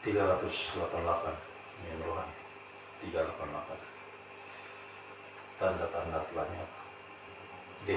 388 Imrohan 388 tanda-tanda telah nyata. D.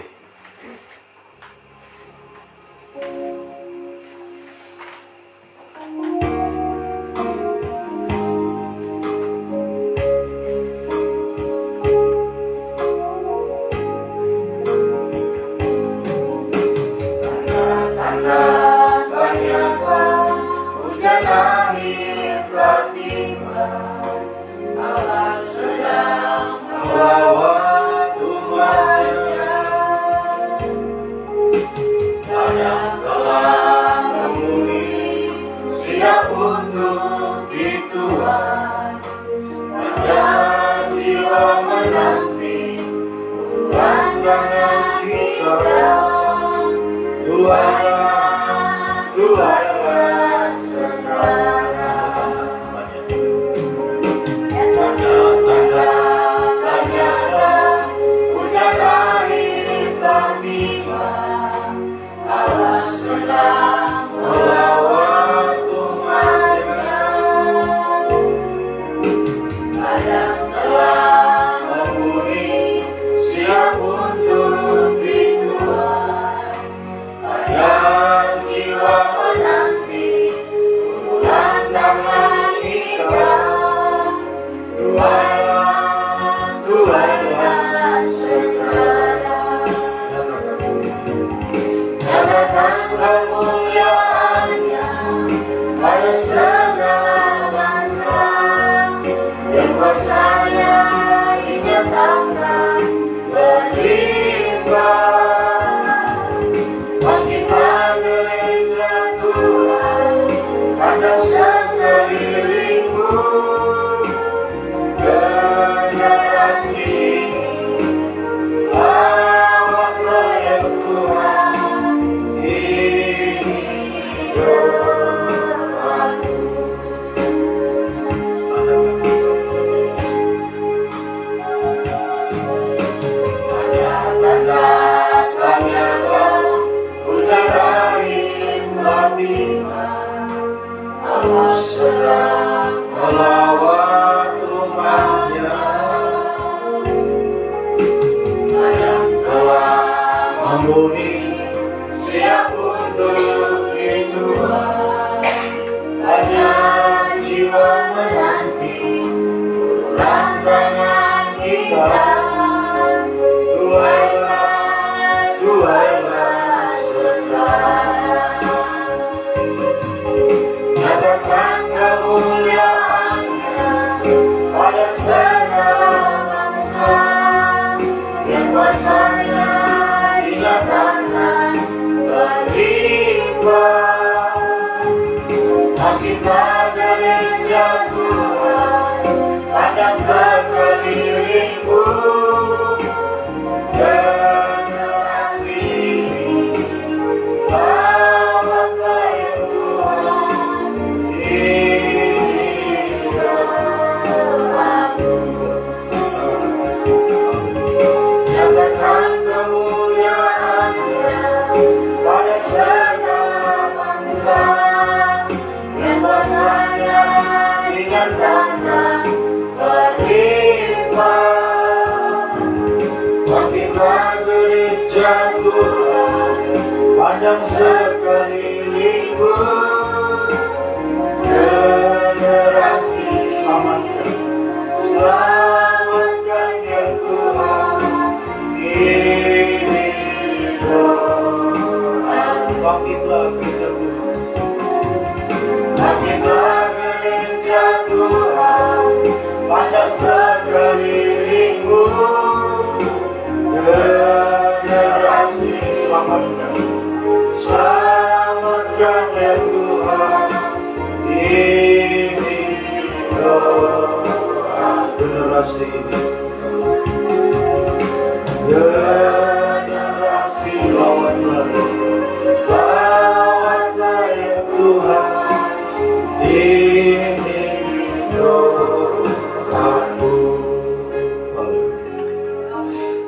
Pandang sekelilingku, generasi selamatkan ya Tuhan, ini doaku. Bangkitlah gereja Tuhan, bangkitlah gereja Tuhan, pandang sekelilingku, generasi selamatkan ya Tuhan, ini doa generasi ini, generasi lawanlah ya Tuhan, ini doaku.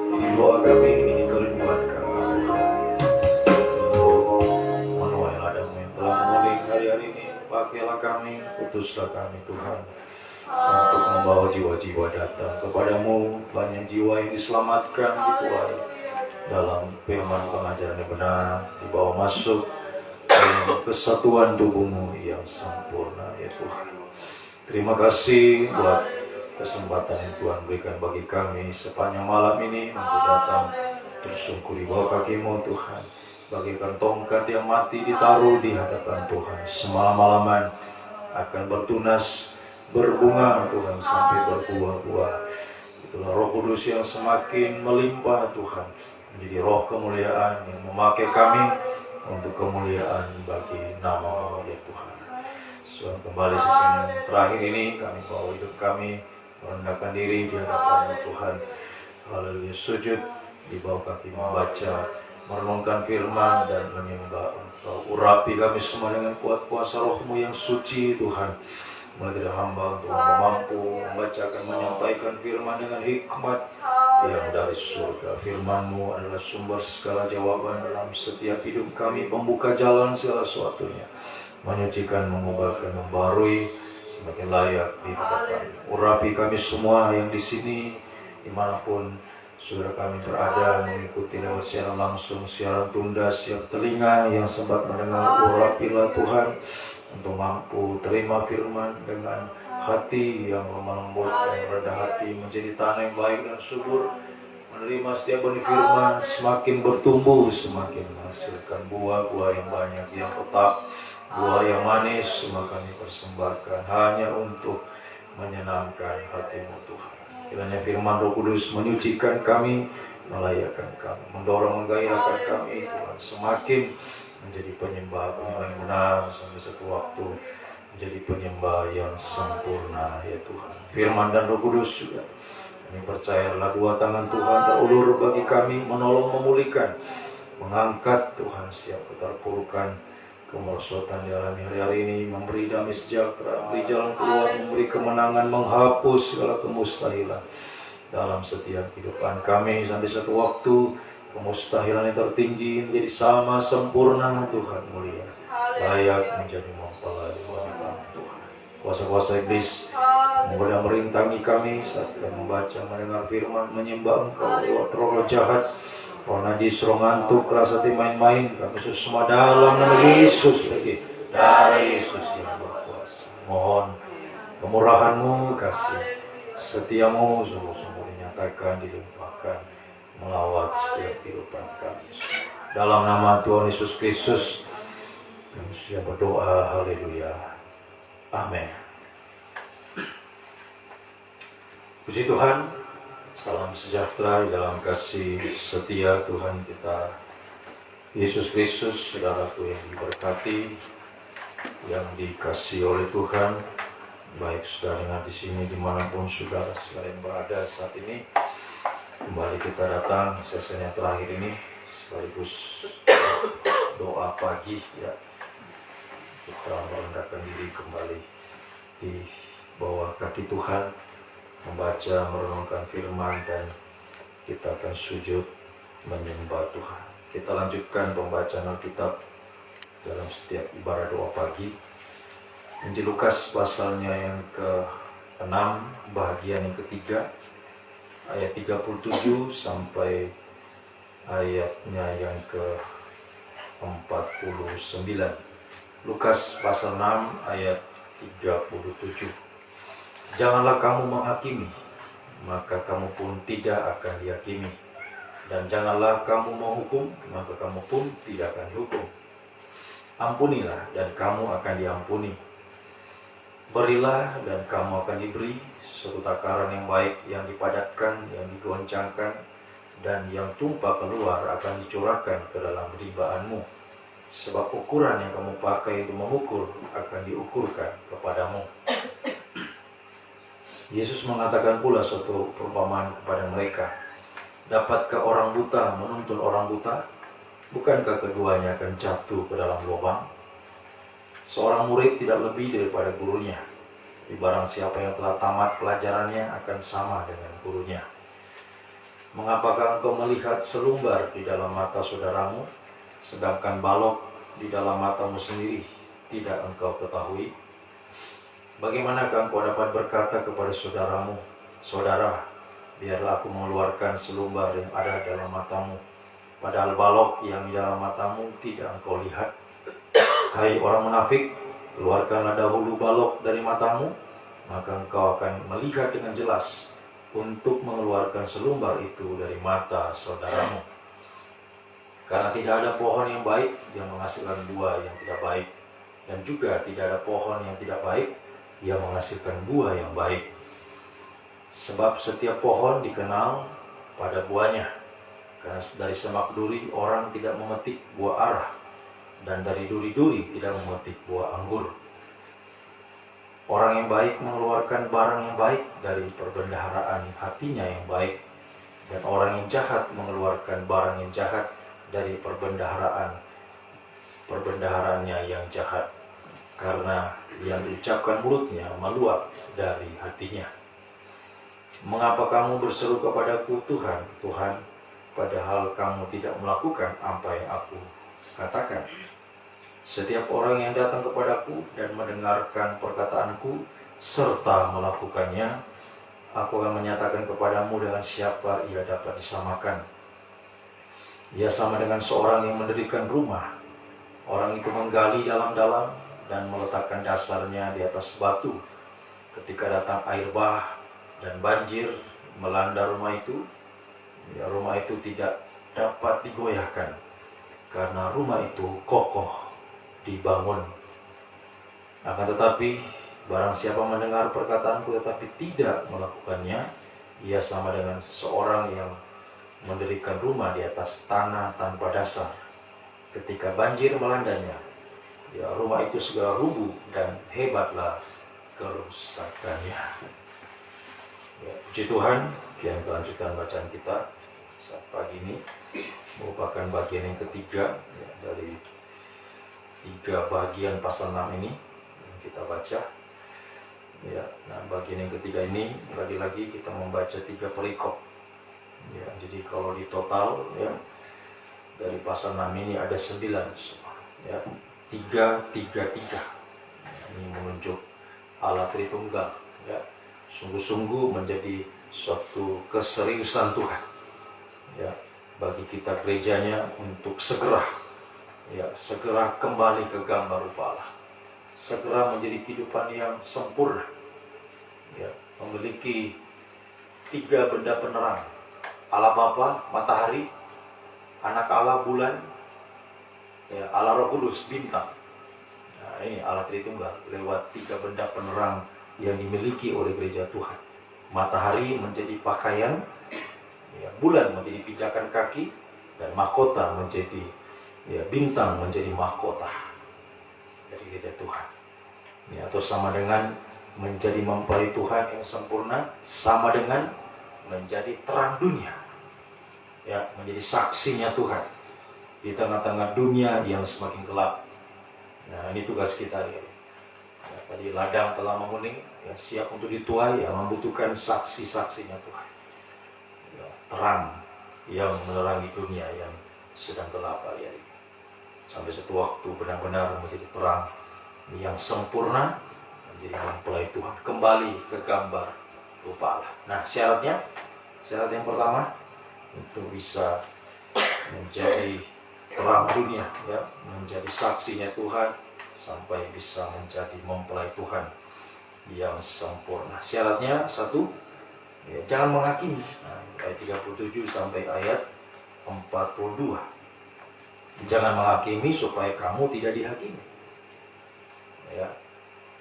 Ini doa kami ini turut menguatkan hari ini, Pak pakailah kami, utuslah kami Tuhan, untuk membawa jiwa-jiwa datang kepadamu. Banyak jiwa yang diselamatkan Tuhan dalam firman pengajaran yang benar, dibawa masuk dalam kesatuan tubuhmu yang sempurna ya Tuhan. Terima kasih buat kesempatan yang Tuhan berikan bagi kami sepanjang malam ini untuk datang bersungkur di bawah kaki-Mu Tuhan. Bagaikan tongkat yang mati ditaruh di hadapan Tuhan, semalam-malaman akan bertunas, berbunga Tuhan sampai berbuah-buah. Itulah Roh Kudus yang semakin melimpah Tuhan, menjadi roh kemuliaan yang memakai kami untuk kemuliaan bagi nama-Mu ya Tuhan. Sebelum kembali sesi yang terakhir ini, kami bawa hidup kami merendahkan diri di hadapan Tuhan. Haleluya, sujud di bawah kaki, membaca, merenungkan firman dan menyembah Engkau. Urapi kami semua dengan kuat kuasa Roh-Mu yang suci Tuhan. Mulai dari hamba untuk mampu membacakan, menyampaikan firman dengan hikmat yang dari surga. Firman-Mu adalah sumber segala jawaban dalam setiap hidup kami, pembuka jalan segala sesuatunya, menyucikan, mengubahkan, membarui semakin layak di hadapan. Urapi kami semua yang di sini, dimanapun saudara kami berada, mengikuti lewat siaran langsung, siaran tunda, siap telinga yang sempat mendengar. Urapilah Tuhan untuk mampu terima firman dengan hati yang lemah lembut dan rendah hati, menjadi tanah yang baik dan subur, menerima setiap benih firman, semakin bertumbuh, semakin menghasilkan buah-buah yang banyak, yang tetap, buah yang manis. Semua kami persembahkan hanya untuk menyenangkan hati-Mu Tuhan. Kiranya firman Roh Kudus menyucikan kami, melayakkan kami, mendorong, menggairahkan kami Tuhan, semakin menjadi penyembah yang benar, sampai satu waktu menjadi penyembah yang sempurna ya Tuhan. Firman dan Roh Kudus juga kami percayalah dua tangan Tuhan terulur bagi kami, menolong, memulihkan, mengangkat Tuhan setiap keterpurukan, kemerosotan dialami hari-hari ini, memberi damai sejahtera, memberi jalan keluar, memberi kemenangan, menghapus segala kemustahilan dalam setiap kehidupan kami. Sampai satu waktu kemustahilan yang tertinggi menjadi sama sempurna Tuhan, mulia, layak menjadi mempelai Tuhan. Kuasa-kuasa iblis menggoda merintangi kami saat kita membaca, mendengar firman, menyembah Engkau lewat roh jahat, roh najis, roh ngantuk, rasa main-main. Kami semua dalam nama Yesus lagi, darah Yesus yang berkuasa. Mohon kemurahan-Mu, kasih setia-Mu sungguh-sungguh dinyatakan, dilimpahkan melawat setiap kehidupan kami. Dalam nama Tuhan Yesus Kristus kami sudah berdoa. Haleluya, amin. Puji Tuhan. Salam sejahtera di dalam kasih setia Tuhan kita Yesus Kristus. Saudaraku yang diberkati, yang dikasihi oleh Tuhan, baik saudara dengar di sini dimanapun saudara sekalian berada saat ini, kembali kita datang sesi yang terakhir ini sekaligus doa pagi ya. Kita merendahkan diri kembali di bawah kaki Tuhan, membaca, merenungkan firman, dan kita akan sujud menyembah Tuhan. Kita lanjutkan pembacaan Alkitab dalam setiap ibadah doa pagi. Injil Lukas pasalnya yang ke-6, bagian yang ketiga, ayat 37 sampai ayatnya yang ke-49. Lukas pasal 6 ayat 37. Janganlah kamu menghakimi, maka kamu pun tidak akan dihakimi. Dan janganlah kamu menghukum, maka kamu pun tidak akan dihukum. Ampunilah, dan kamu akan diampuni. Berilah, dan kamu akan diberi. Suatu takaran yang baik, yang dipadatkan, yang digoncangkan, dan yang tumpah keluar akan dicurahkan ke dalam ribaanmu. Sebab ukuran yang kamu pakai untuk mengukur akan diukurkan kepadamu. Yesus mengatakan pula suatu perumpamaan kepada mereka. Dapatkah orang buta menuntun orang buta? Bukankah keduanya akan jatuh ke dalam lubang? Seorang murid tidak lebih daripada gurunya. Barang siapa yang telah tamat pelajarannya akan sama dengan gurunya. Mengapakah engkau melihat selumbar di dalam mata saudaramu, sedangkan balok di dalam matamu sendiri? tidak engkau ketahui? Bagaimanakah engkau dapat berkata kepada saudaramu, saudara, biarlah aku mengeluarkan selumbar yang ada dalam matamu, padahal balok yang di dalam matamu tidak engkau lihat? Hai orang munafik, keluarkanlah dahulu balok dari matamu, maka engkau akan melihat dengan jelas untuk mengeluarkan selumbar itu dari mata saudaramu. Karena tidak ada pohon yang baik yang menghasilkan buah yang tidak baik, dan juga tidak ada pohon yang tidak baik yang menghasilkan buah yang baik. Sebab setiap pohon dikenal pada buahnya. Karena dari semak duri orang tidak memetik buah arah, dan dari duri-duri tidak memetik buah anggur. Orang yang baik mengeluarkan barang yang baik dari perbendaharaan hatinya yang baik, dan orang yang jahat mengeluarkan barang yang jahat dari perbendaharaannya yang jahat, karena yang diucapkan mulutnya meluap dari hatinya. Mengapa kamu berseru kepadaku, Tuhan, Tuhan, padahal kamu tidak melakukan apa yang aku katakan? Setiap orang yang datang kepadaku dan mendengarkan perkataanku serta melakukannya, aku akan menyatakan kepadamu dengan siapa ia dapat disamakan. Ia sama dengan seorang yang mendirikan rumah. Orang itu menggali dalam-dalam dan meletakkan dasarnya di atas batu. Ketika datang air bah dan banjir melanda rumah itu, rumah itu tidak dapat digoyahkan, karena rumah itu kokoh dibangun. Akan tetapi, barang siapa mendengar perkataanku tetapi tidak melakukannya, ia sama dengan seorang yang mendirikan rumah di atas tanah tanpa dasar. Ketika banjir melandanya, rumah itu segera rubuh dan hebatlah kerusakannya. Puji Tuhan, yang melanjutkan bacaan kita saat pagi ini merupakan bagian yang ketiga dari 3 bagian pasal 6 ini yang kita baca. Nah, bagian yang ketiga ini lagi-lagi kita membaca 3 perikop. Jadi kalau di total dari pasal 6 ini ada 9 3. Ini menunjuk Allah Tritunggal. Sungguh-sungguh menjadi suatu keseriusan Tuhan bagi kita gerejanya untuk segera kembali ke gambar rupa Allah, segera menjadi kehidupan yang sempurna, memiliki 3 benda penerang: Allah Bapa, matahari; Anak Allah, bulan; Allah Roh Kudus, bintang. Nah, ini Allah Tritunggal lewat 3 benda penerang yang dimiliki oleh gereja Tuhan. Matahari menjadi pakaian, bulan menjadi pijakan kaki, dan mahkota menjadi bintang menjadi mahkota dari gereja Tuhan. Atau sama dengan menjadi mempelai Tuhan yang sempurna, sama dengan menjadi terang dunia, menjadi saksinya Tuhan di tengah-tengah dunia yang semakin gelap. Nah, ini tugas kita. Tadi ladang telah menguning, siap untuk dituai, membutuhkan saksi-saksinya Tuhan. Terang yang menerangi dunia yang sedang gelap hari ini, sampai suatu waktu benar-benar menjadi terang yang sempurna, menjadi mempelai Tuhan, kembali ke gambar rupa Allah. Nah, syarat yang pertama untuk bisa menjadi terang dunia, menjadi saksinya Tuhan, sampai bisa menjadi mempelai Tuhan yang sempurna. Syaratnya 1, jangan menghakimi. Ayat 37 sampai ayat 42. Jangan menghakimi supaya kamu tidak dihakimi.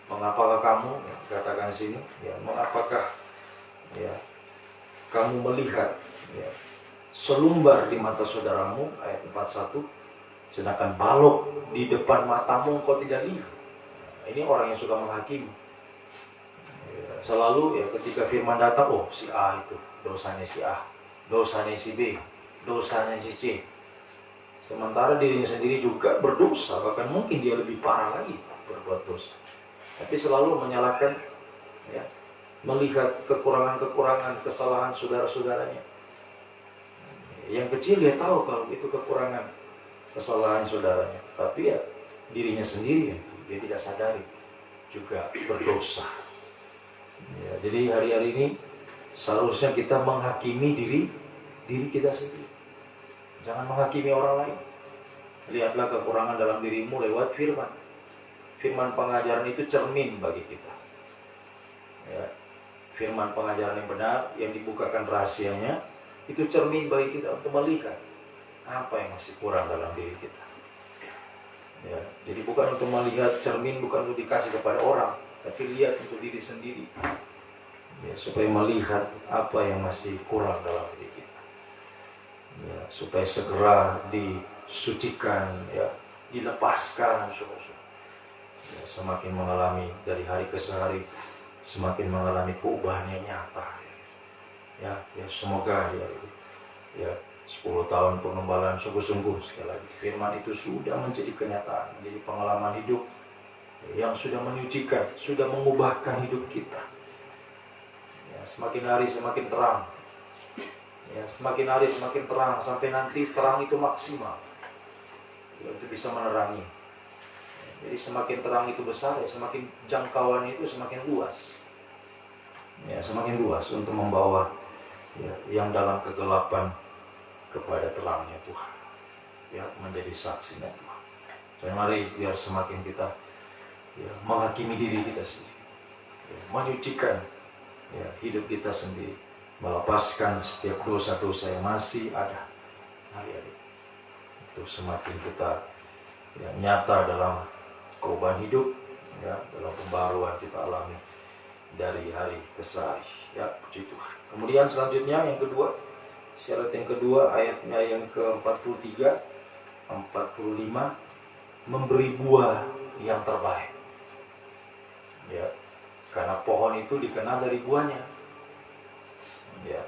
Mengapakah kamu, katakan sini, mengapakah kamu melihat selumbar di mata saudaramu, ayat 41, sedangkan balok di depan matamu engkau tidak lihat. Ini orang yang suka menghakimi. Selalu ketika firman datang, si A itu dosanya si A, dosanya si B, dosanya si C. Sementara dirinya sendiri juga berdosa, bahkan mungkin dia lebih parah lagi berbuat dosa. Tapi selalu menyalahkan, melihat kekurangan-kekurangan, kesalahan saudara-saudaranya. Yang kecil dia tahu kalau itu kekurangan, kesalahan saudaranya, tapi dirinya sendiri dia tidak sadari juga berdosa. Ya, jadi hari-hari ini seharusnya kita menghakimi diri kita sendiri. Jangan menghakimi orang lain. Lihatlah kekurangan dalam dirimu lewat firman. Firman pengajaran itu cermin bagi kita. Ya, firman pengajaran yang benar, yang dibukakan rahasianya, itu cermin bagi kita untuk melihat apa yang masih kurang dalam diri kita. Ya, jadi bukan untuk melihat cermin, bukan untuk dikasih kepada orang, tapi lihat untuk diri sendiri. Ya, supaya melihat apa yang masih kurang dalam diri kita. Ya, supaya segera disucikan, ya, dilepaskan. Ya, semakin mengalami dari hari ke hari, semakin mengalami perubahan yang nyata. Ya, semoga ya 10 tahun pengembalaan sungguh-sungguh, sekali lagi firman itu sudah menjadi kenyataan, menjadi pengalaman hidup yang sudah menyucikan, sudah mengubahkan hidup kita. Ya, semakin hari semakin terang. Ya, semakin hari semakin terang sampai nanti terang itu maksimal. Ya, untuk bisa menerangi. Ya, jadi semakin terang itu besar, ya, semakin jangkauan itu semakin luas. Ya, semakin luas untuk membawa ya, yang dalam kegelapan kepada terangnya Tuhan, ya, menjadi saksinya Tuhan. Dan mari biar semakin kita ya, menghakimi diri kita sendiri, ya, menyucikan ya, hidup kita sendiri, melepaskan setiap dosa-dosa yang masih ada hari-hari. Itu semakin kita ya, nyata dalam perubahan hidup, ya, dalam pembaruan kita alami dari hari ke hari. Ya, puji Tuhan. Kemudian selanjutnya yang kedua, syarat yang kedua, ayatnya yang ke-43, 45, memberi buah yang terbaik. Ya, karena pohon itu dikenal dari buahnya. Ya,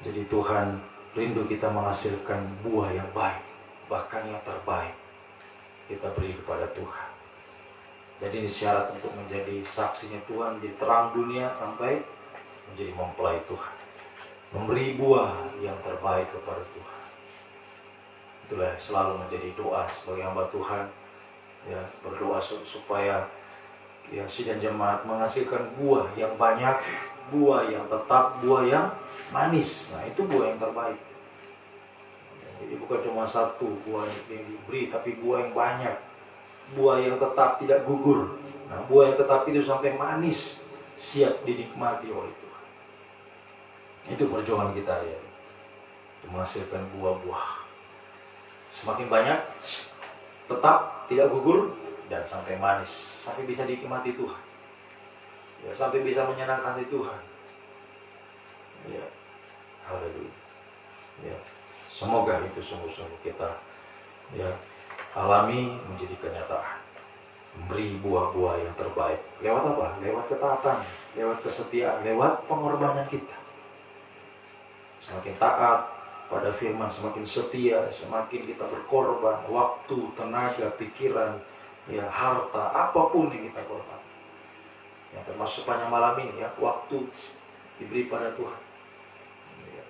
jadi Tuhan rindu kita menghasilkan buah yang baik, bahkan yang terbaik kita beri kepada Tuhan. Jadi ini syarat untuk menjadi saksinya Tuhan, menjadi terang dunia sampai menjadi mempelai Tuhan. Memberi buah yang terbaik kepada Tuhan. Itulah selalu menjadi doa sebagai hamba Tuhan. Ya, berdoa supaya ya, sidang jemaat menghasilkan buah yang banyak, buah yang tetap, buah yang manis. Nah, itu buah yang terbaik. Jadi bukan cuma satu buah yang diberi, tapi buah yang banyak. Buah yang tetap, tidak gugur. Nah, buah yang tetap itu sampai manis, siap dinikmati oleh Tuhan. Itu perjuangan kita ya, menghasilkan buah-buah semakin banyak, tetap, tidak gugur, dan sampai manis, sampai bisa dinikmati Tuhan, ya, sampai bisa menyenangkan Tuhan. Ya, haleluya. Ya, semoga itu sungguh-sungguh kita ya alami menjadi kenyataan, memberi buah-buah yang terbaik. Lewat apa? Lewat ketaatan, lewat kesetiaan, lewat pengorbanan kita. Semakin taat pada firman, semakin setia, semakin kita berkorban waktu, tenaga, pikiran, ya, harta, apapun yang kita korban. Ya, termasuk sepanjang malam ini ya, waktu diberi pada Tuhan. Ya,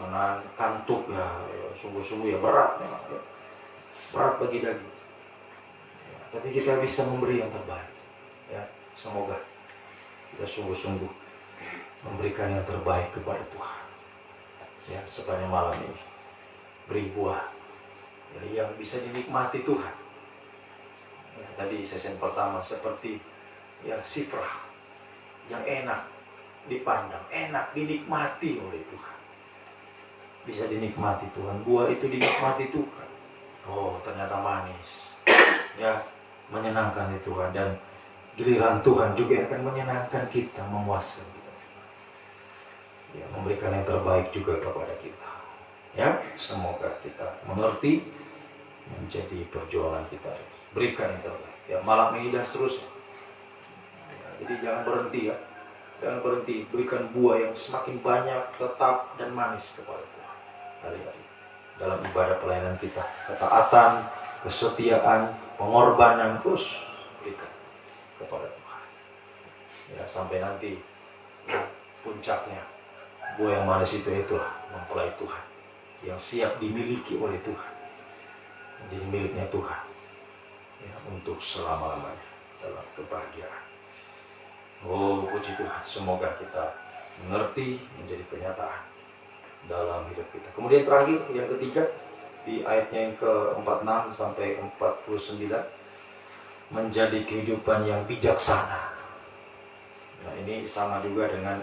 menahan kantuk ya, sungguh-sungguh ya berat memang ya. Berat bagi daging. Ya, tapi kita bisa memberi yang terbaik. Ya, semoga kita sungguh-sungguh memberikan yang terbaik kepada Tuhan. Ya, sepanjang malam ini beri buah ya, yang bisa dinikmati Tuhan. Ya, tadi sesi pertama seperti ya sifrah yang enak dipandang, enak dinikmati oleh Tuhan. Bisa dinikmati Tuhan, buah itu dinikmati Tuhan. Oh, ternyata manis. Ya, menyenangkan Tuhan, dan giliran Tuhan juga akan menyenangkan kita, memuaskan kita. Ya, memberikan yang terbaik juga kepada kita. Ya, semoga kita mengerti menjadi perjuangan kita. Berikan yang terbaik. Ya, malam ini dan seterusnya. Ya, jadi jangan berhenti ya. Jangan berhenti. Berikan buah yang semakin banyak, tetap, dan manis kepada Tuhan. Hari-hari. Dalam ibadah pelayanan kita. Ketaatan, kesetiaan, pengorbanan, terus berikan kepada Tuhan. Ya, sampai nanti ya, puncaknya. Buah yang manis itulah mempelai Tuhan yang siap dimiliki oleh Tuhan, menjadi miliknya Tuhan. ya, untuk selama-lamanya dalam kebahagiaan. Oh, puji Tuhan, semoga kita mengerti menjadi kenyataan dalam hidup kita. Kemudian terakhir, yang ketiga, di ayatnya yang ke-46 sampai 49, menjadi kehidupan yang bijaksana. Nah, ini sama juga dengan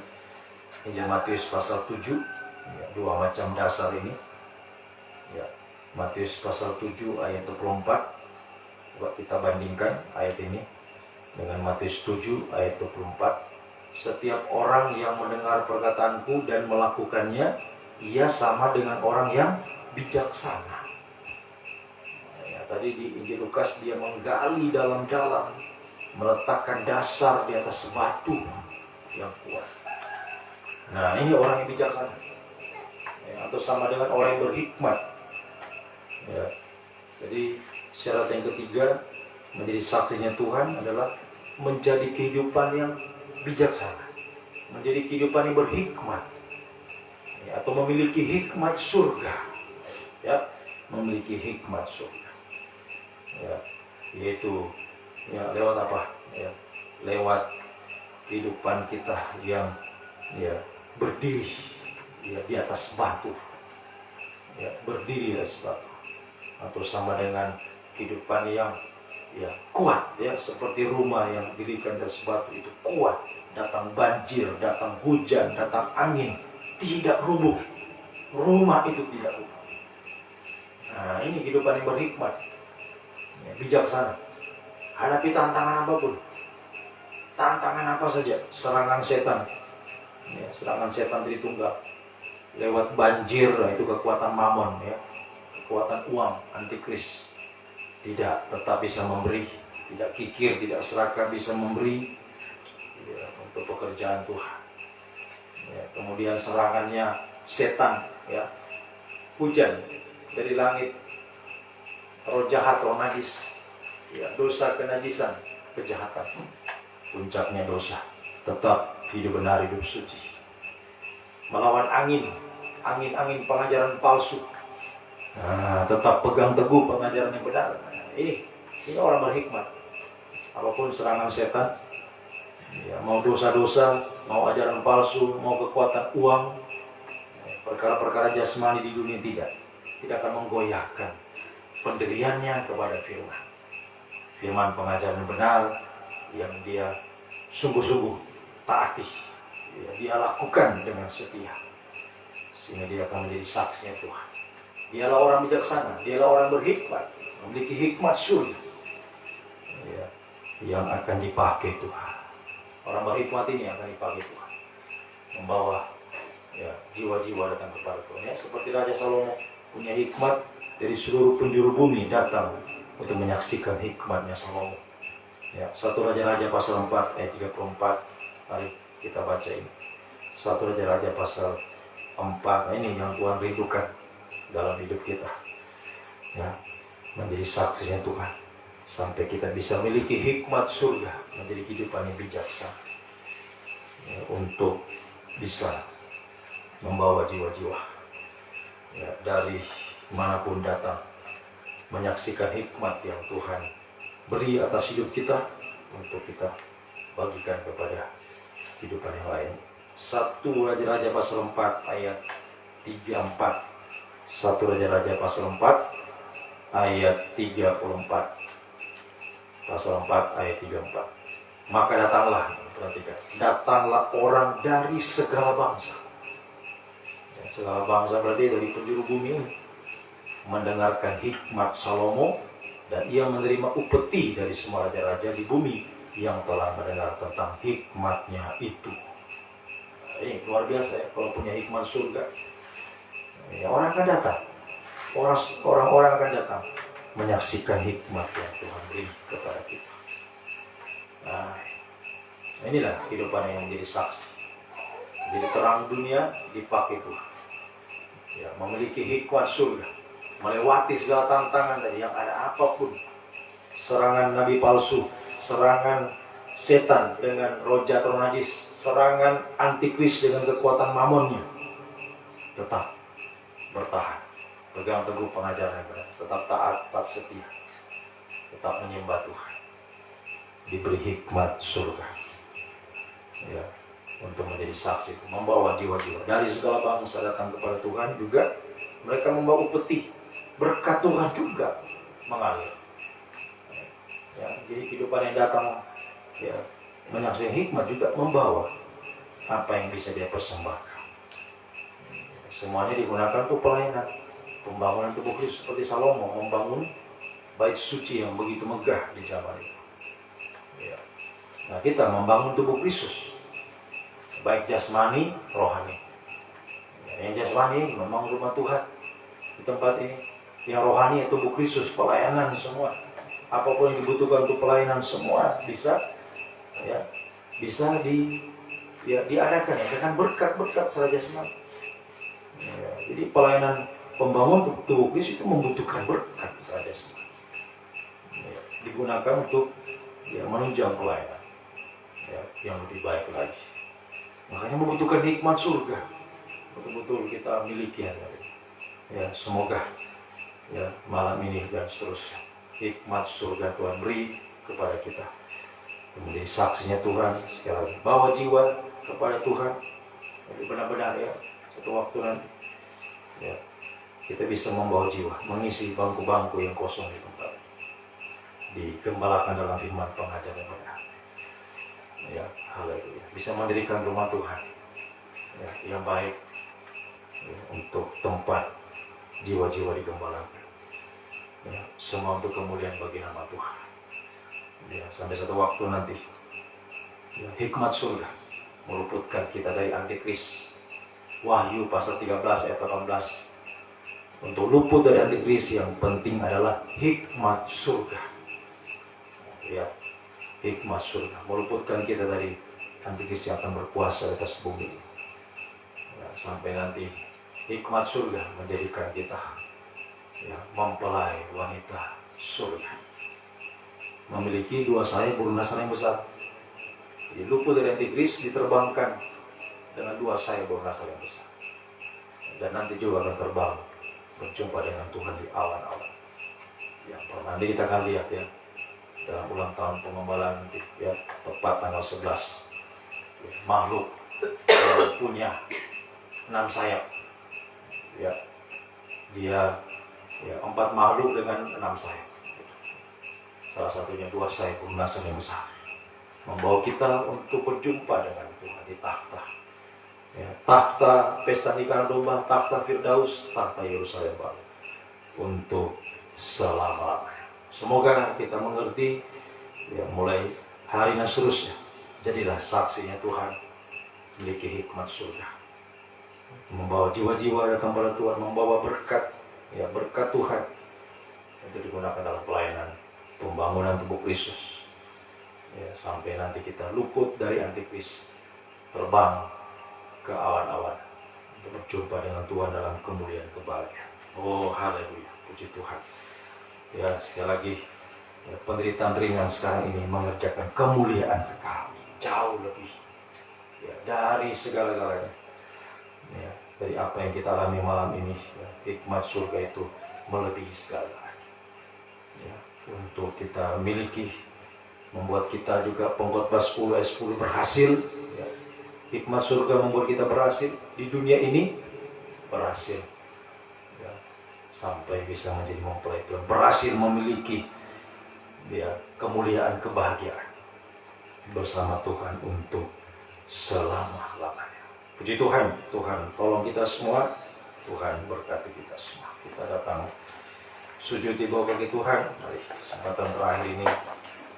Injil Matius pasal 7, ya, dua macam dasar ini. Ya, Matius pasal 7 ayat 24. Coba kita bandingkan ayat ini dengan Matius 7 ayat 24. Setiap orang yang mendengar perkataanku dan melakukannya, ia sama dengan orang yang bijaksana. Ya, tadi di Injil Lukas dia menggali dalam-dalam, meletakkan dasar di atas batu yang kuat. Nah, ini orang yang bijaksana, ya, atau sama dengan orang yang berhikmat. Ya, jadi syarat yang ketiga menjadi saksinya Tuhan adalah menjadi kehidupan yang bijaksana, menjadi kehidupan yang berhikmat, ya, atau memiliki hikmat surga, ya, memiliki hikmat surga, ya, yaitu ya lewat apa? Ya, lewat kehidupan kita yang ya berdiri ya di atas batu, ya, berdiri di atas batu, atau sama dengan kehidupan yang ya kuat, ya, seperti rumah yang didirikan di atas batu itu kuat. Datang banjir, datang hujan, datang angin, tidak rubuh. Rumah itu tidak rubuh. Nah, ini kehidupan yang berhikmat, ya, bijaksana. Hadapi tantangan apapun, tantangan apa saja, serangan setan, ya, serangan setan Tritunggal, lewat banjir, itu kekuatan mamon, ya, kekuatan uang, antikris, tidak, tetap bisa memberi, tidak kikir, tidak serakah, bisa memberi, ya, untuk pekerjaan Tuhan. Ya, kemudian serangannya setan, ya, hujan dari langit, roh jahat, roh najis, ya, dosa, kenajisan, kejahatan, puncaknya dosa, tetap hidup benar, hidup suci, melawan angin pengajaran palsu. Nah, tetap pegang teguh pengajaran yang benar. Ini orang berhikmat. Apapun serangan setan, ya, mau dosa-dosa, mau ajaran palsu, mau kekuatan uang, perkara-perkara jasmani di dunia tidak akan menggoyahkan pendiriannya kepada firman pengajaran yang benar yang dia sungguh-sungguh taati, ya, dia lakukan dengan setia, sehingga dia akan menjadi saksinya Tuhan. Dialah orang bijaksana, dialah orang berhikmat, memiliki hikmat surga, ya, yang akan dipakai Tuhan. Orang berhikmat ini akan dipakai Tuhan, membawa, ya, jiwa-jiwa datang kepada Tuhan, ya, seperti Raja Salomo punya hikmat, dari seluruh penjuru bumi datang untuk menyaksikan hikmatnya Salomo. Ya, 1 Raja-Raja pasal 4 ayat 34. Mari kita baca ini. 1 Raja-Raja pasal 4. Nah, ini yang Tuhan rindukan dalam hidup kita, ya, menjadi saksinya Tuhan sampai kita bisa memiliki hikmat surga, menjadi kehidupan yang bijaksana, ya, untuk bisa membawa jiwa-jiwa, ya, dari manapun datang menyaksikan hikmat yang Tuhan beri atas hidup kita untuk kita bagikan kepada kehidupan yang lain. 1 Raja-Raja pasal 4 ayat 34. 1 Raja-Raja pasal 4 ayat 34. Pasal 4 ayat 34. Maka datanglah, perhatikan, datanglah orang dari segala bangsa. Ya, segala bangsa berarti dari penjuru bumi ini mendengarkan hikmat Salomo, dan ia menerima upeti dari semua raja-raja di bumi yang telah mendengar tentang hikmatnya itu. Nah, ini luar biasa, ya, kalau punya hikmat surga. Ya, orang akan datang, orang-orang akan datang menyaksikan hikmat yang Tuhan beri kepada kita. Nah, inilah kehidupan yang menjadi saksi, jadi terang dunia dipakai Tuhan, ya, memiliki hikmat surga, melewati segala tantangan dari yang ada apapun, serangan nabi palsu, serangan setan dengan roh jahat, roh najis, serangan antikris dengan kekuatan mamonnya, tetap bertahan, pegang teguh pengajaran yang benar, tetap taat, tetap setia. tetap menyembah Tuhan, diberi hikmat surga, ya, untuk menjadi saksi, membawa jiwa-jiwa dari segala bangsa datang kepada Tuhan. Juga mereka membawa upeti, berkat Tuhan juga mengalir. Ya, jadi kehidupan yang datang, ya, menyaksikan hikmat juga membawa apa yang bisa dia persembahkan. Semuanya digunakan untuk pelayanan, pembangunan tubuh Kristus, seperti Salomo membangun bait suci yang begitu megah di zaman itu. Ya. Nah, kita membangun tubuh Kristus, baik jasmani, rohani. Yang jasmani memang rumah Tuhan di tempat ini. Yang rohani itu tubuh Kristus, pelayanan semua. Apapun yang dibutuhkan untuk pelayanan semua bisa, ya, bisa diadakan, ya, dengan berkat-berkat secara jasmani. Ya, jadi pelayanan pembangun tubuh Kristus itu membutuhkan berkat secara jasmani. Ya, digunakan untuk, ya, menunjang pelayanan, ya, yang lebih baik lagi. Makanya membutuhkan hikmat surga, betul-betul kita miliki. Ya, semoga, ya, malam ini dan seterusnya hikmat surga Tuhan beri kepada kita, menjadi saksinya Tuhan. Sekali lagi, bawa jiwa kepada Tuhan. Jadi benar-benar, ya, satu waktu nanti, ya, kita bisa membawa jiwa, mengisi bangku-bangku yang kosong di tempat, digembalakan dalam firman pengajaran yang benar. Ya, haleluya. Bisa mendirikan rumah Tuhan, ya, yang baik, ya, untuk tempat jiwa-jiwa digembalakan. Ya, semua untuk kemuliaan bagi nama Tuhan. Ya, sampai satu waktu nanti, ya, hikmat surga meluputkan kita dari antikris. Wahyu pasal 13 ayat 18. Untuk luput dari antikris yang penting adalah hikmat surga. Ya, hikmat surga meluputkan kita dari antikris yang akan berkuasa di atas bumi. Ya, sampai nanti hikmat surga menjadikan kita, ya, mempelai wanita surga, memiliki dua sayap berlunasan yang besar. Jadi luput dari antikris, diterbangkan dengan dua sayap berlunasan yang besar. Dan nanti juga akan terbang berjumpa dengan Tuhan di awan-awan. Ya, nanti kita akan lihat, ya, dalam ulang tahun pengembalaan nanti, ya, tepat tanggal 11, ya, makhluk yang punya 6 sayap. Ya, dia, ya, 4 makhluk dengan 6 sayap. Salah satunya 2 sayap berlunasan yang besar, membawa kita untuk berjumpa dengan Tuhan di takhta. Ya, takhta pesta nikahan domba, takhta Firdaus, takhta Yerusalem baru, untuk selama-lamanya. Semoga kita mengerti, ya, mulai hari dan seterusnya, jadilah saksinya Tuhan, memiliki hikmat surga, membawa jiwa-jiwa datang kepada Tuhan, membawa berkat, ya, berkat Tuhan, untuk digunakan dalam pelayanan pembangunan tubuh Kristus, ya, sampai nanti kita luput dari antikris, terbang ke awan-awan untuk berjumpa dengan Tuhan dalam kemuliaan kebahagiaan. Oh, haleluya, puji Tuhan. Ya, sekali lagi, ya, penderitaan ringan sekarang ini mengerjakan kemuliaan kekal jauh lebih, ya, dari segala-galanya, ya, dari apa yang kita alami malam ini. Ya, hikmat surga itu melebihi segala, ya, untuk kita miliki, membuat kita juga. Pengkhotbah 10 ayat 10 berhasil, ya. Hikmat surga membuat kita berhasil di dunia ini, berhasil, ya, sampai bisa menjadi mempelai Tuhan, berhasil memiliki, ya, kemuliaan kebahagiaan bersama Tuhan untuk selama-lamanya. Puji Tuhan. Tuhan tolong kita semua, Tuhan berkati kita semua. Kita datang sujud di bawah kaki Tuhan. Mari, kesempatan terakhir ini,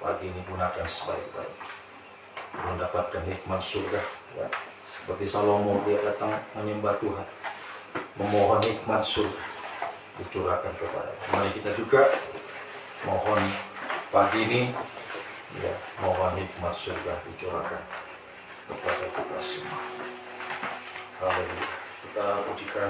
pagi ini, gunakan sebaik-baik mendapatkan hikmat surga, ya. Seperti Salomo, dia datang menyembah Tuhan, memohon hikmat surga dicurahkan kepada. Mari kita juga mohon pagi ini, ya, mohon hikmat surga dicurahkan kepada kita semua. Haleluya. Kita pujikan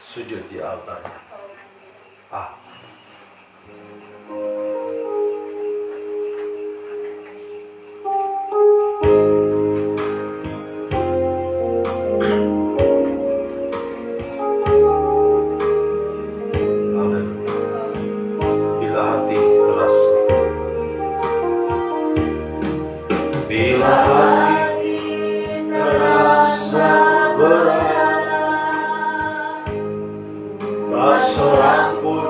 sujud di altarnya. Ah. Bila hati keras, bila hati terasa berat, tak seorang pun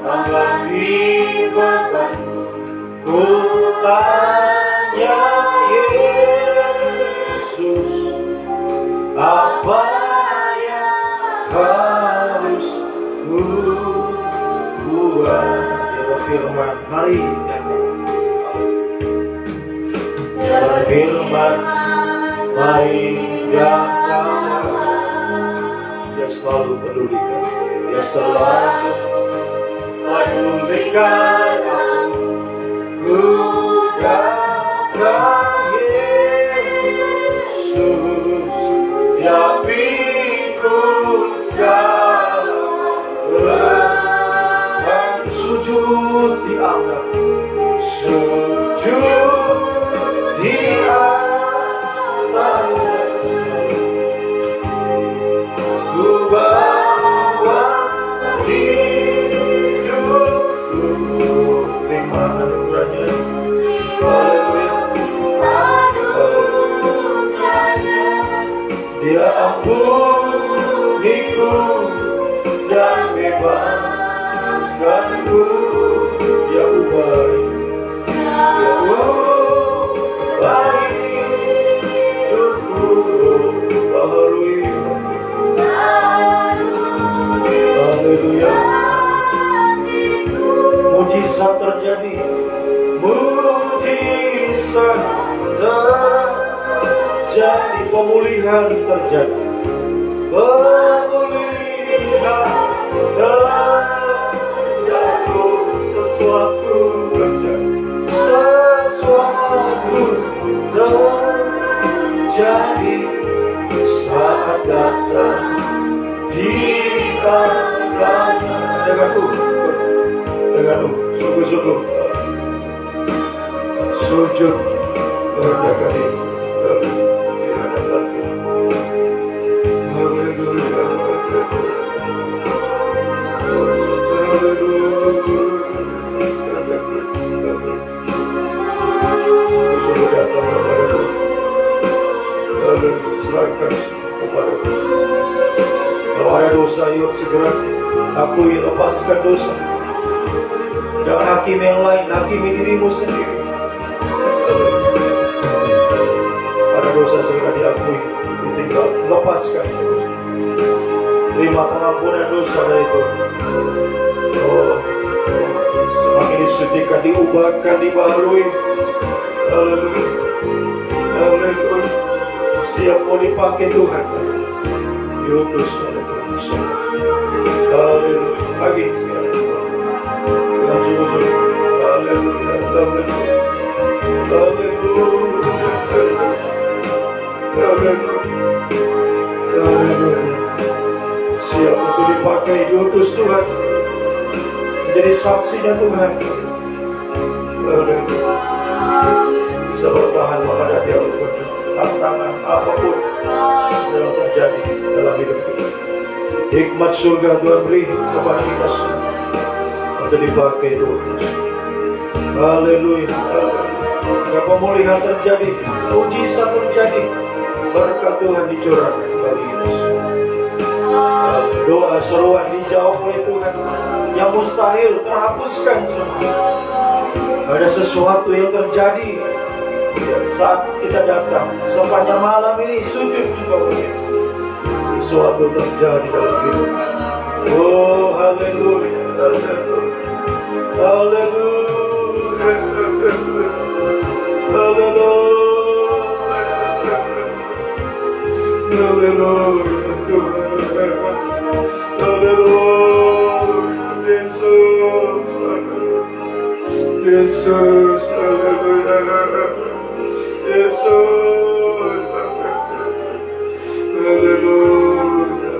mengerti bebanku. Ku tanya Yesus, apa yang harus ku buat? Dia berfirman, mari Dia berfirman, mari datanglah. Dia selalu pedulikan, Dia selalu pedulikan aku. Ku datang Yesus, ya pikul segala beban. Sujud dianggap, sujud dianggap. Ku bawa hidupku, terima anugerahnya. Dia ampuniku dan bebaskanku. Dia ubah, Dia ubah hidupku. Haleluya. Mujizat terjadi, mujizat terjadi, pemulihan terjadi, pemulihan terjadi, sesuatu terjadi, sesuatu terjadi saat datang di tangannya. Denganmu, sungguh-sungguh sujud berdekat ini. Serahkan kepadaku. Kalau ada dosa, yuk segera akui, lepaskan dosa. Jangan hakimi yang lain, hakimi dirimu sendiri. Ada dosa segera diakui, ditinggal, lepaskan. Terima pengampunan dosa dari Tuhan. Oh, semakin disucikan, diubahkan, dibaharui. Haleluya, haleluya. Siap mau dipakai Tuhan, diutus oleh Tuhan. Haleluya. Lagi sekarang dengan sungguh-sungguh. Haleluya, haleluya, haleluya, haleluya. Siap untuk dipakai, diutus Tuhan, menjadi saksinya Tuhan. Haleluya. Bisa bertahan menghadapi apapun tantangan, apapun yang terjadi dalam hidup kita. Hikmat surga Tuhan beri kepada kita semua untuk dipakai Tuhan. Haleluya. Pemulihan terjadi, mujizat terjadi, berkat Tuhan dicurahkan bagi kita semua. Doa seruan dijawab oleh Tuhan, yang mustahil terhapuskan semua. Ada sesuatu yang terjadi saat kita datang sepanjang malam ini sujud juga begitu. Sesuatu terjadi dalam hidup. Oh, haleluya, haleluya, haleluya, haleluya, Yesus, haleluya, Yesus, haleluya,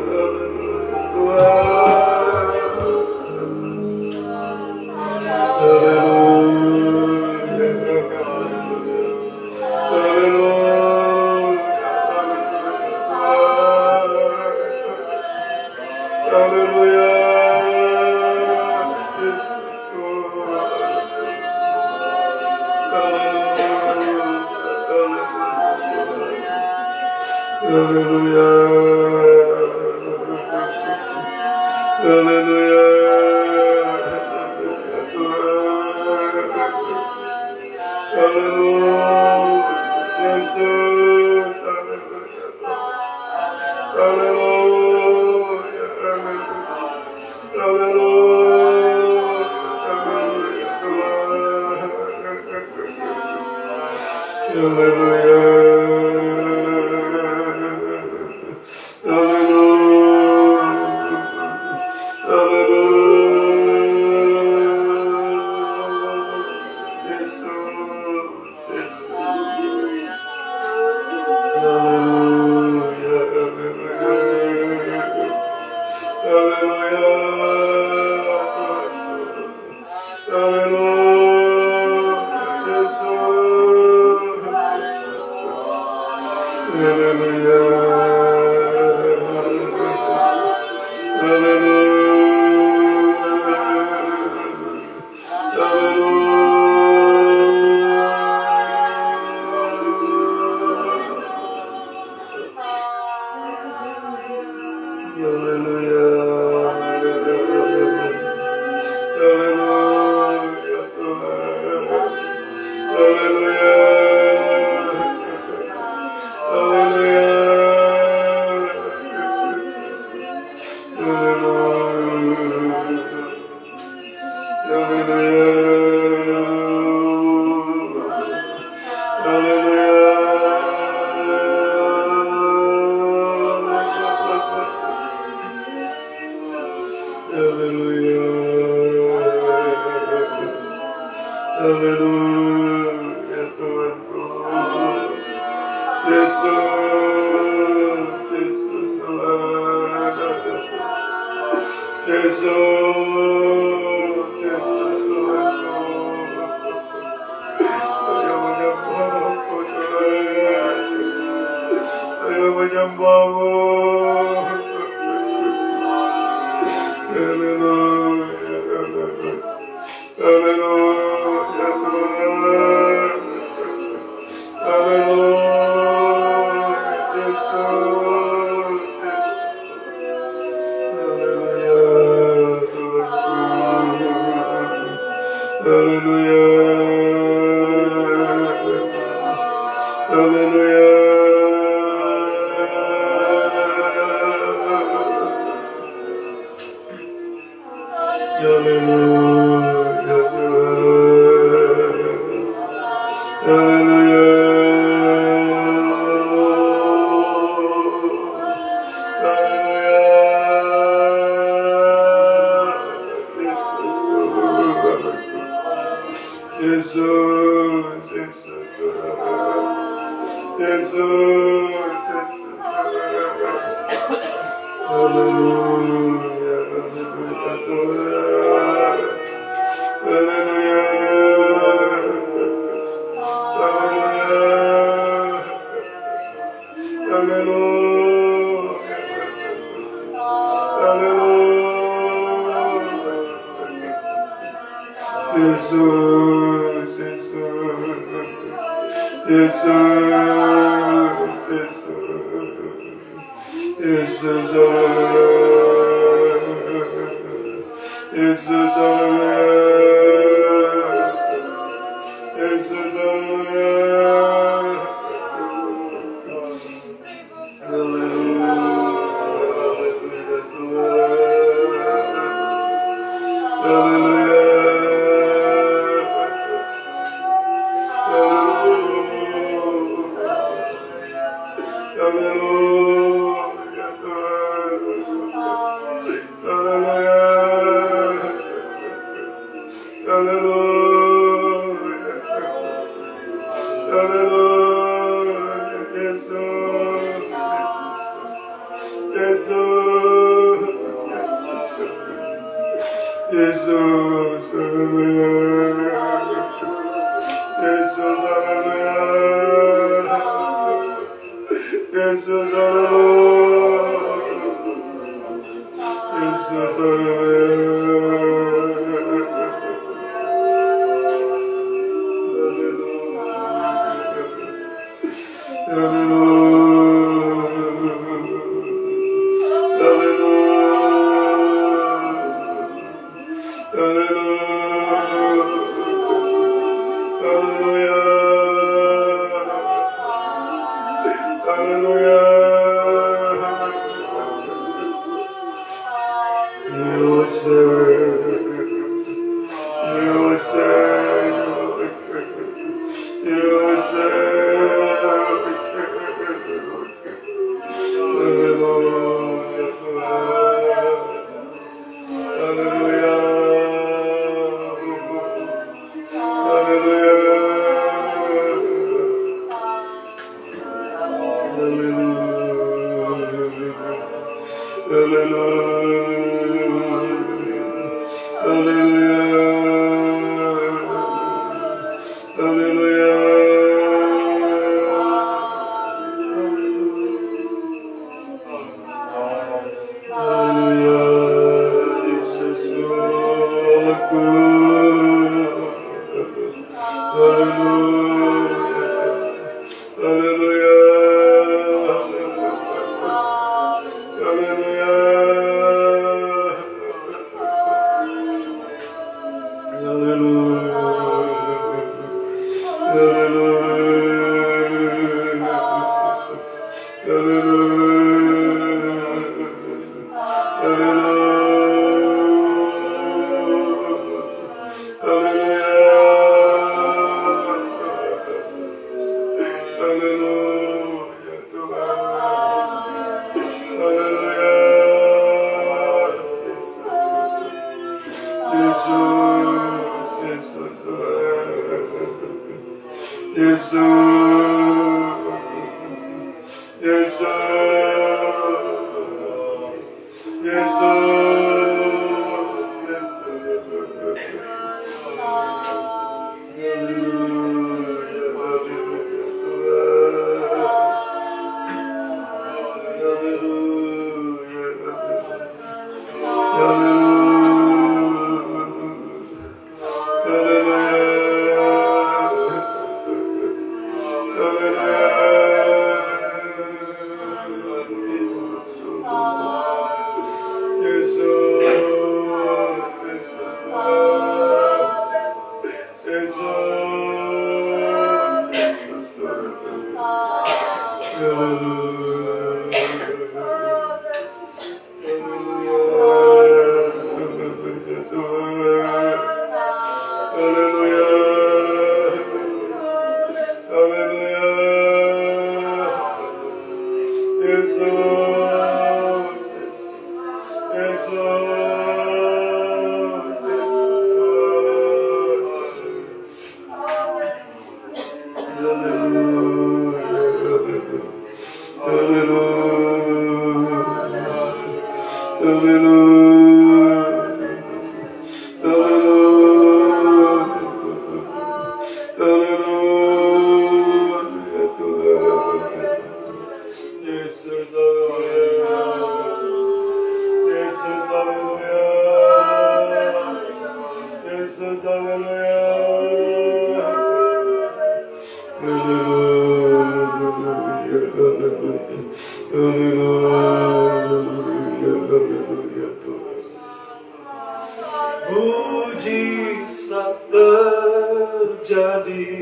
Mujizat terjadi,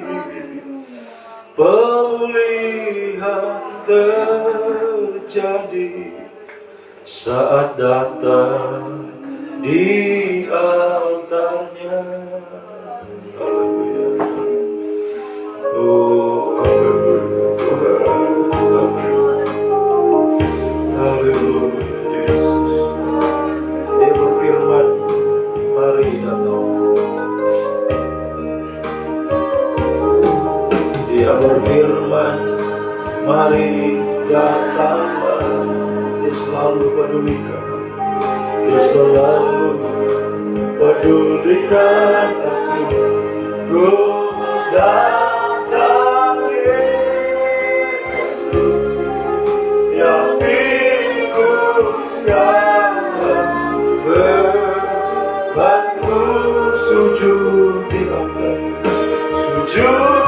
pemulihan terjadi saat datang di altarnya. Haleluya. Oh, haleluya. Yesus. Dia berfirman, mari datang. Dia berfirman, mari datanglah. Dia selalu pedulikan. Dia selalu pedulikan aku. Ku datang Yesus, yang ikut sekarang. Bebanku sujud di lantai, sujud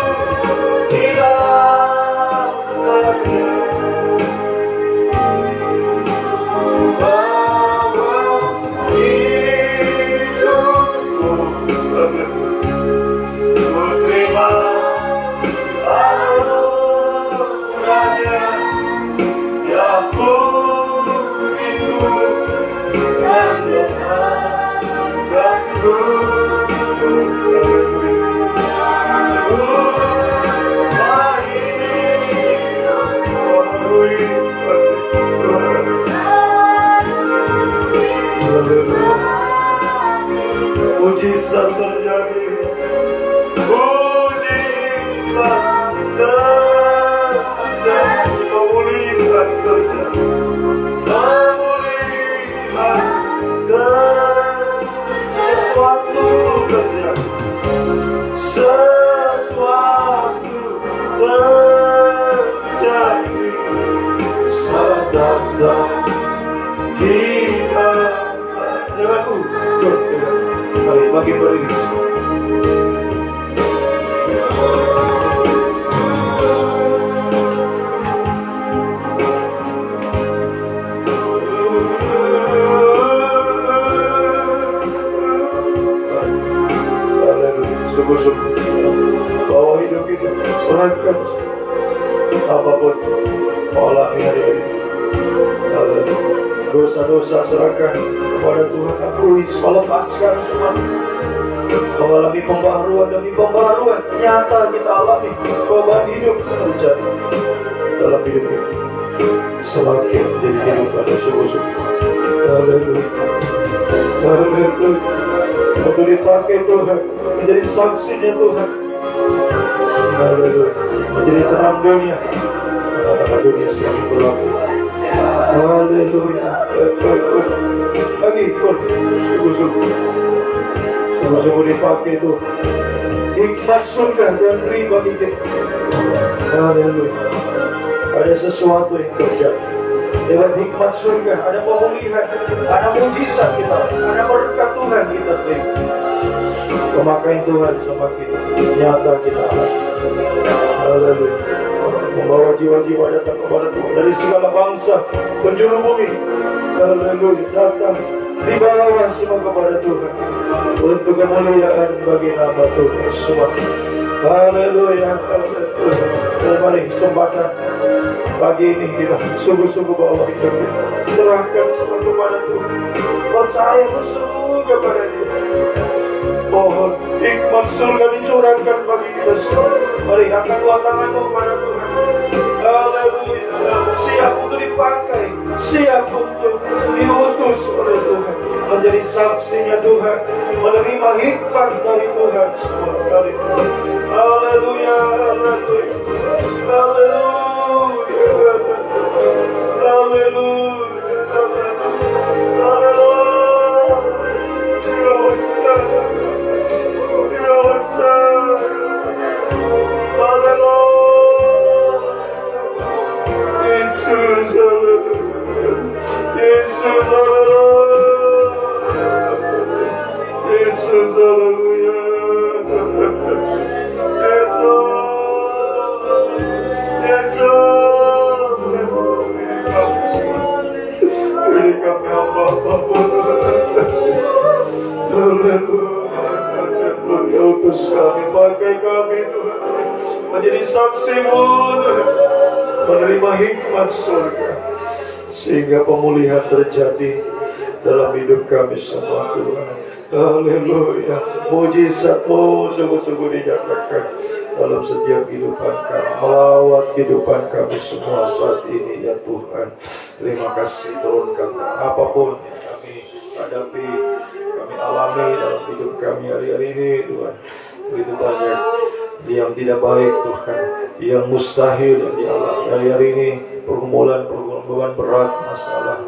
di lantai. pemulihan terjadi, pemulihan dan sesuatu terjadi, sesuatu terjadi saat datang kita. Janganku, mari bagi beri. Sungguh-sungguh bawa hidup kita, serahkan apapun alami hari ini. Dosa-dosa serahkan kepada Tuhan. Akui, lepaskan semua. Mengalami pembaharuan demi pembaharuan nyata kita alami. Perubahan hidup terjadi dalam hidup kita. Semakin jadi hidup pada sungguh-sungguh. Haleluya, haleluya. Untuk dipakai Tuhan, menjadi saksinya Tuhan. Haleluya, menjadi terang dunia. Karena dunia selalu berlaku. Haleluya. Lagi pun sungguh-sungguh dipakai Tuhan. Hikmat surga dan riba kita. Haleluya. Ada sesuatu yang terjadi. Lewat hikmat surga ada pemulihan, ada mujizat kita, ada berkat Tuhan kita terima. Pemakaian Tuhan semakin nyata kita alami. Haleluya. Membawa jiwa-jiwa datang kepada Tuhan dari segala bangsa penjuru bumi. Haleluya. Datang dibawa semua kepada Tuhan untuk kemuliaan bagi nama Tuhan semua. Haleluya. Mari kesempatan pagi ini kita sungguh-sungguh bawa hidup, serahkan semua kepada Tuhan, percaya bersungguh kepada Dia. Mohon hikmat surga dicurahkan bagi kita semua. Mari angkat dua tanganmu kepada Tuhan. Haleluya. Siap untuk dipakai, siap untuk diutus oleh Tuhan, menjadi saksinya Tuhan, menerima hikmat dari Tuhan semua. Haleluya, haleluya, haleluya. Utus kami, pakai kami Tuhan, menjadi saksi-Mu Tuhan, menerima hikmat surga, sehingga pemulihan terjadi dalam hidup kami semua Tuhan. Haleluya. Mujizat-Mu sungguh-sungguh dinyatakan dalam setiap kehidupan kami, melawat kehidupan kami semua saat ini ya Tuhan. Terima kasih, turunkan apapun yang kami hadapi, kami alami dalam hidup kami hari-hari ini Tuhan. Begitu banyak yang tidak baik Tuhan, yang mustahil yang dialami hari-hari ini, pergumulan berat, masalah,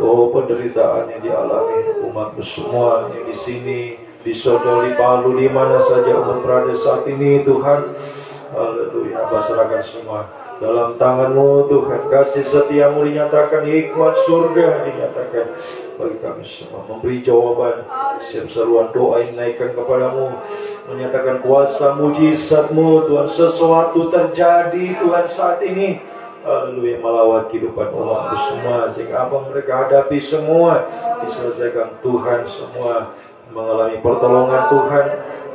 penderitaan yang dialami umat-Mu semua yang di sini, di Sodol, di Palu, di mana saja umat berada saat ini Tuhan. Haleluya. Pasrahkan semua dalam tangan-Mu Tuhan. Kasih setia-Mu dinyatakan, hikmat surga dinyatakan bagi kami semua, memberi jawaban setiap seruan doa yang naikkan kepadamu, menyatakan kuasa mujizat-Mu Tuhan. Sesuatu terjadi Tuhan saat ini. Haleluya, melawat kehidupan umat-Mu semua, sehingga apa mereka hadapi semua diselesaikan Tuhan semua, mengalami pertolongan Tuhan.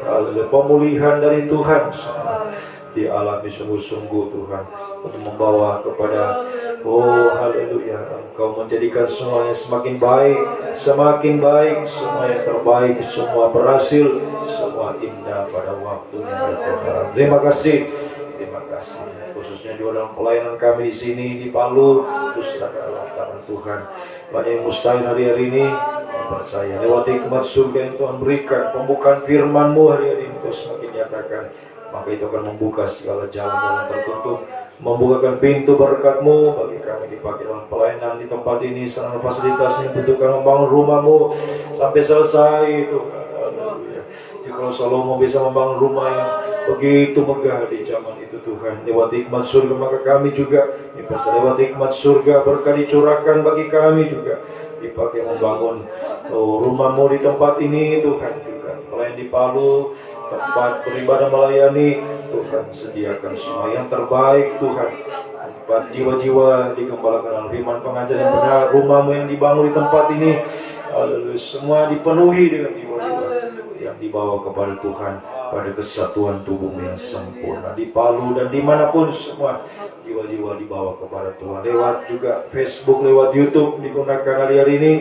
Haleluya, pemulihan dari Tuhan semua dialami sungguh-sungguh Tuhan, untuk membawa kepada haleluya, Engkau menjadikan semuanya semakin baik, semua yang terbaik, semua berhasil, semua indah pada waktunya Tuhan. Terima kasih khususnya juga dalam pelayanan kami di sini di Palu, terus dalam tangan Tuhan. Banyak yang mustahil hari-hari ini, percaya lewat hikmat surga yang Tuhan berikan, pembukaan firman-Mu hari-hari ini Kau semakin nyatakan maka itu akan membuka segala jalan-jalan tertutup, membukakan pintu berkat-Mu bagi kami dipakai dalam pelayanan di tempat ini, sarana fasilitas yang dibutuhkan membangun rumah-Mu sampai selesai Tuhan. Haleluya. Ya, kalau Salomo bisa membangun rumah yang begitu megah di zaman itu Tuhan, lewat hikmat surga, maka kami juga lewat hikmat surga berkah dicurahkan bagi kami juga, dipakai membangun rumah-Mu di tempat ini Tuhan. Juga selain di Palu, tempat beribadah melayani, Tuhan sediakan semua yang terbaik Tuhan. Tempat jiwa-jiwa digembalakan dalam firman pengajaran yang benar, rumah-Mu yang dibangun di tempat ini, semua dipenuhi dengan jiwa-jiwa yang dibawa kepada Tuhan, pada kesatuan tubuh-Mu yang sempurna. Di Palu dan dimanapun semua jiwa-jiwa dibawa kepada Tuhan. Lewat juga Facebook, lewat YouTube digunakan hari-hari ini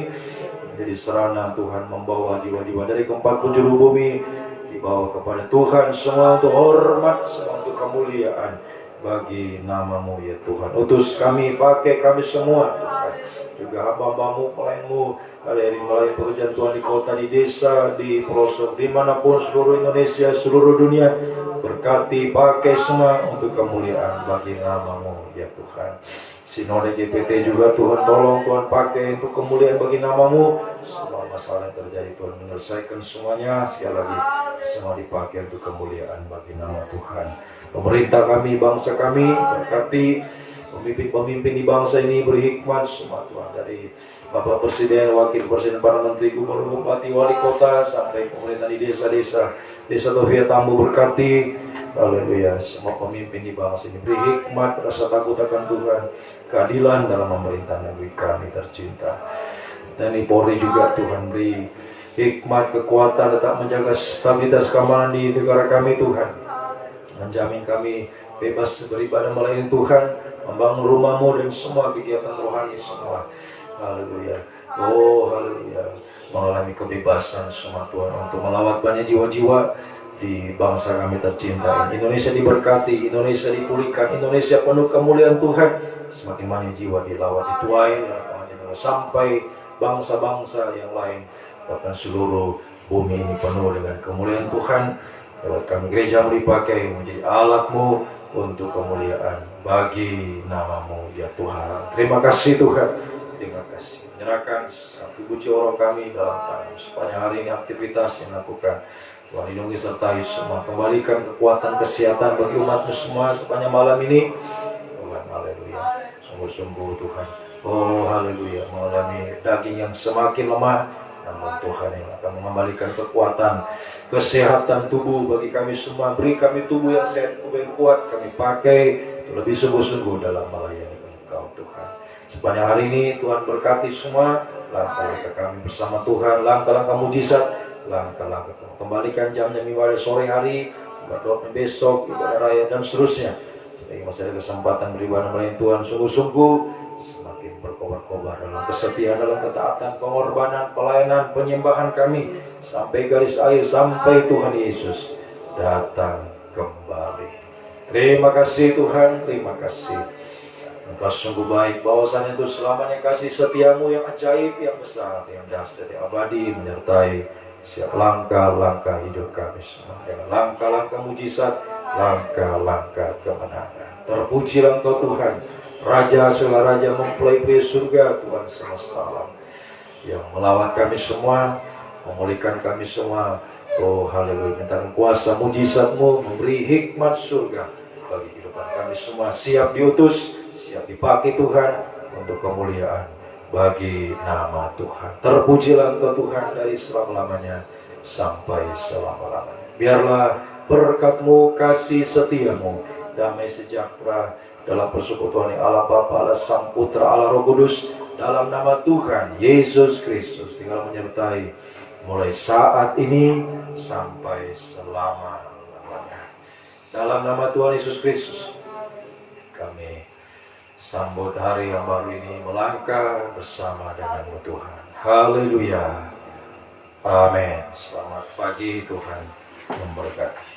menjadi sarana Tuhan membawa jiwa-jiwa dari keempat penjuru bumi, dibawa kepada Tuhan semua untuk hormat, semua untuk kemuliaan bagi nama-Mu ya Tuhan. Utus kami, pakai kami semua Tuhan. Juga hamba-hamba-Mu, pelayan-Mu hari-hari melayani pekerjaan Tuhan di kota, di desa, di pelosok, dimanapun seluruh Indonesia, seluruh dunia. Berkati, pakai semua untuk kemuliaan bagi nama-Mu ya Tuhan. Sinode GPT juga Tuhan tolong, Tuhan pakai untuk kemuliaan bagi nama-Mu. Semua masalah yang terjadi Tuhan menyelesaikan semuanya. Sekali lagi semua dipakai untuk kemuliaan bagi nama Tuhan. Pemerintah kami, bangsa kami, berkati pemimpin-pemimpin di bangsa ini, beri hikmat semua Tuhan, dari Bapak Presiden, Wakil Presiden, para Menteri, Gubernur, Bupati, Wali Kota, sampai pemerintah di desa-desa, Desa Tovia Tambu, berkati. Haleluya, semua pemimpin di bangsa ini beri hikmat, rasa takut akan Tuhan, keadilan dalam memerintah negeri kami tercinta. Dan di Polri juga Tuhan beri hikmat, kekuatan, tetap menjaga stabilitas keamanan di negara kami Tuhan, menjamin kami bebas beribadah melayani Tuhan, membangun rumah-Mu dan semua kegiatan rohani semua. Haleluya. Oh haleluya, mengalami kebebasan semua Tuhan untuk melawat banyak jiwa-jiwa di bangsa kami tercinta ini. Indonesia diberkati, Indonesia dipulihkan, Indonesia penuh kemuliaan Tuhan. Semakin banyak jiwa dilawat, dituai sampai bangsa-bangsa yang lain, bahkan seluruh bumi ini penuh dengan kemuliaan Tuhan. Lewat kami gereja dipakai menjadi alat-Mu untuk kemuliaan bagi nama-Mu ya Tuhan. Terima kasih Tuhan, terima kasih. Menyerahkan satu buci orang kami dalam tangan sepanjang hari ini, aktivitas yang dilakukan Tuhan lindungi sertai semua, kembalikan kekuatan kesehatan bagi umat-Mu semua sepanjang malam ini Tuhan. Haleluya, sungguh-sungguh Tuhan, oh haleluya, mengalami daging yang semakin lemah, namun Tuhan yang akan mengembalikan kekuatan kesehatan tubuh bagi kami semua. Beri kami tubuh yang sehat, tubuh yang kuat, kami pakai lebih sungguh-sungguh dalam melayani Engkau Tuhan. Sepanjang hari ini Tuhan berkati semua langkah-langkah kami bersama Tuhan, langkah-langkah mujizat, langkah-langkah kembalikan jamnya ibadah sore hari, ibadah besok, ibadah raya dan seterusnya. Jadi masih ada kesempatan beribadah melayani Tuhan sungguh-sungguh, semakin berkobar-kobar dalam kesetiaan, dalam ketaatan, pengorbanan, pelayanan, penyembahan kami sampai garis akhir, sampai Tuhan Yesus datang kembali. Terima kasih Tuhan, terima kasih. Engkau sungguh baik, bahwasannya itu selamanya kasih setia-Mu yang ajaib, yang besar, yang dahsyat, yang abadi menyertai setiap langkah-langkah hidup kami semua, dengan langkah-langkah mujizat, langkah-langkah kemenangan. Terpujilah Engkau Tuhan, Raja segala raja, mempelai surga, Tuhan semesta alam, yang melawat kami semua, memulihkan kami semua. Oh haleluya, minta kuasa mujizat-Mu, memberi hikmat surga bagi kehidupan kami semua. Siap diutus, siap dipakai Tuhan untuk kemuliaan bagi nama Tuhan. Terpujilah Engkau Tuhan dari selama-lamanya sampai selama-lamanya. Biarlah berkat-Mu, kasih setia-Mu, damai sejahtera dalam persekutuan Allah Bapa, Allah Sang Putra, Allah Roh Kudus, dalam nama Tuhan Yesus Kristus tinggal menyertai mulai saat ini sampai selama-lamanya. Dalam nama Tuhan Yesus Kristus kami sambut hari yang baru ini, melangkah bersama dengan-Mu Tuhan. Haleluya. Amin. Selamat pagi, Tuhan memberkati.